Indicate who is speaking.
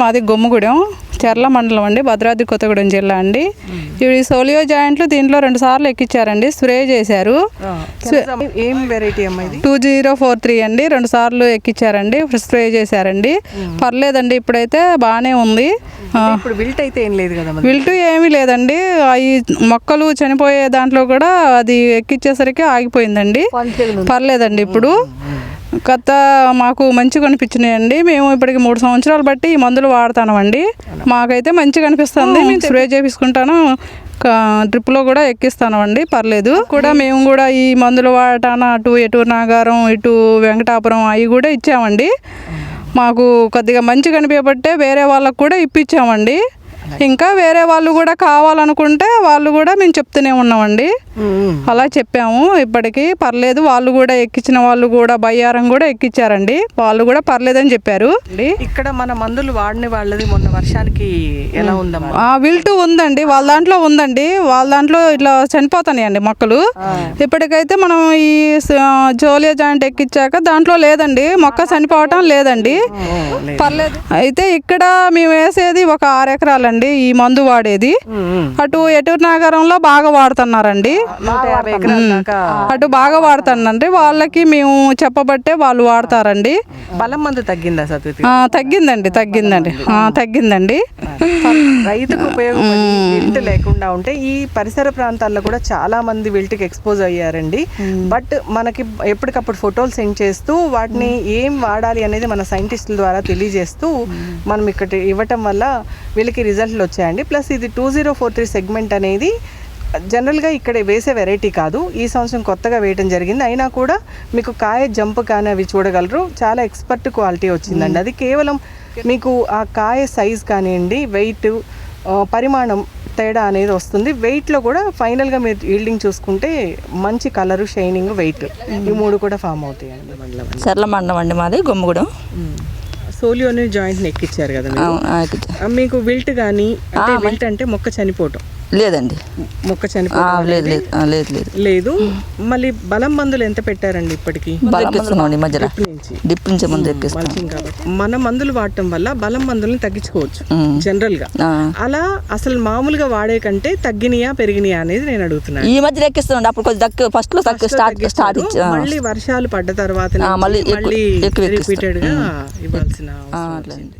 Speaker 1: మాది గుమ్మగూడెం చెర్ల మండలం అండి, భద్రాద్రి కొత్తగూడెం జిల్లా అండి. ఈ సోలియో జాయింట్లు దీంట్లో 2 సార్లు ఎక్కించారండి, స్ప్రే చేశారు.
Speaker 2: ఏం వెరైటీ అమ్మా ఇది?
Speaker 1: 2043 అండి, 2 సార్లు ఎక్కించారండి, స్ప్రే చేశారండి. పర్లేదండి, ఇప్పుడైతే బాగానే ఉంది.
Speaker 2: ఇప్పుడు విల్ట్ అయితే ఏం లేదు కదా?
Speaker 1: విల్టు ఏమీ లేదండి. ఈ మొక్కలు చనిపోయే దాంట్లో కూడా అది ఎక్కించేసరికి ఆగిపోయిందండి. పర్లేదండి ఇప్పుడు. కొత్త మాకు మంచిగా అనిపించినాయండి. మేము ఇప్పటికి 3 సంవత్సరాలు బట్టి ఈ మందులు వాడుతామండి. మాకైతే మంచిగా అనిపిస్తుంది. మేము స్ప్రే చేపించుకుంటాను, డ్రిప్లో కూడా ఎక్కిస్తాను అండి. పర్లేదు కూడా. మేము కూడా ఈ మందులు వాడటాన అటు ఎటు నాగారం, ఇటు వెంకటాపురం అవి కూడా ఇచ్చామండి. మాకు కొద్దిగా మంచిగా అనిపించబట్టే వేరే వాళ్ళకు కూడా ఇప్పించామండి. ఇంకా వేరే వాళ్ళు కూడా కావాలనుకుంటే వాళ్ళు కూడా మేము చెప్తూనే ఉన్నామండి. అలా చెప్పాము. ఇప్పటికీ పర్లేదు. వాళ్ళు కూడా ఎక్కించిన వాళ్ళు కూడా బయ్యారం కూడా ఎక్కించారండి. వాళ్ళు కూడా పర్లేదని చెప్పారు.
Speaker 2: ఇక్కడ మన మందులు వాడిన వాళ్ళది మొన్న వర్షానికి ఎలా ఉందమ్మా?
Speaker 1: విల్టు ఉందండి, వాళ్ళ దాంట్లో ఉందండి. వాళ్ళ దాంట్లో ఇట్లా చనిపోతాయండి మొక్కలు. ఇప్పటికైతే మనం ఈ జోలియో జాయింట్ ఎక్కించాక దాంట్లో లేదండి, మొక్క చనిపోవటం లేదండి. పర్లేదు. అయితే ఇక్కడ మేము వేసేది ఒక 6 ఎకరాలండి ఈ మందు వాడేది. అటు ఎటూరు నాగారంలో బాగా వాడుతున్నారండి, అటు బాగా వాడుతానండి. వాళ్ళకి మేము చెప్పబట్టే వాళ్ళు వాడతారండి.
Speaker 2: బలం మందు తగ్గిందా సత్వతి?
Speaker 1: తగ్గిందండి.
Speaker 2: రైతుకు ఉపయోగపడి విల్ట్ లేకుండా ఉంటే ఈ పరిసర ప్రాంతాల్లో కూడా చాలా మంది విల్ట్కి ఎక్స్పోజ్ అయ్యారండి. బట్ మనకి ఎప్పటికప్పుడు ఫోటోలు సెండ్ చేస్తూ వాటిని ఏం వాడాలి అనేది మన సైంటిస్టుల ద్వారా తెలియజేస్తూ మనం ఇక్కడ ఇవ్వటం వల్ల వీళ్ళకి రిజల్ట్లు వచ్చాయండి. ప్లస్ ఇది 2043 సెగ్మెంట్ అనేది జనరల్గా ఇక్కడ వేసే వెరైటీ కాదు. ఈ సంవత్సరం కొత్తగా వేయటం జరిగింది. అయినా కూడా మీకు కాయ జంప్ కానీ అవి చూడగలరు. చాలా ఎక్స్పర్ట్ క్వాలిటీ వచ్చిందండి. అది కేవలం మీకు ఆ కాయ సైజ్ కానివ్వండి, వెయిట్, పరిమాణం తేడా అనేది వస్తుంది. వెయిట్లో కూడా ఫైనల్గా మీరు ఈల్డింగ్ చూసుకుంటే మంచి కలరు, షైనింగ్, వెయిట్ ఈ 3 కూడా ఫామ్ అవుతాయండి.
Speaker 3: చెర్ల మండలం అండి మాది, గుమ్మగూడెం.
Speaker 2: సోలియోని జాయింట్ని ఎక్కించారు కదా మీకు విల్ట్ కానీ? అంటే విల్ట్ అంటే మొక్క చనిపోవటం
Speaker 3: లేదండి,
Speaker 2: మొక్క చనిపోవటం లేదు. మళ్ళీ బలం మందులు ఎంత పెట్టారండి ఇప్పటికి?
Speaker 3: డిప్ నుంచి
Speaker 2: మన మందులు వాడటం వల్ల బలం మందులను తగ్గించుకోవచ్చు జనరల్ గా. అలా అసలు మామూలుగా వాడే కంటే తగ్గినాయా పెరిగినాయా అనేది నేను అడుగుతున్నాను.
Speaker 3: ఈ మధ్య ఎక్కిస్తున్నాండి. అప్పుడు కొంచెం ఫస్ట్ లో స్టార్ట్
Speaker 2: మళ్ళీ వర్షాలు పడ్డ తర్వాత మళ్ళీ రిపీటెడ్ గా ఇవ్వాల్సిన అవసరం వచ్చింది.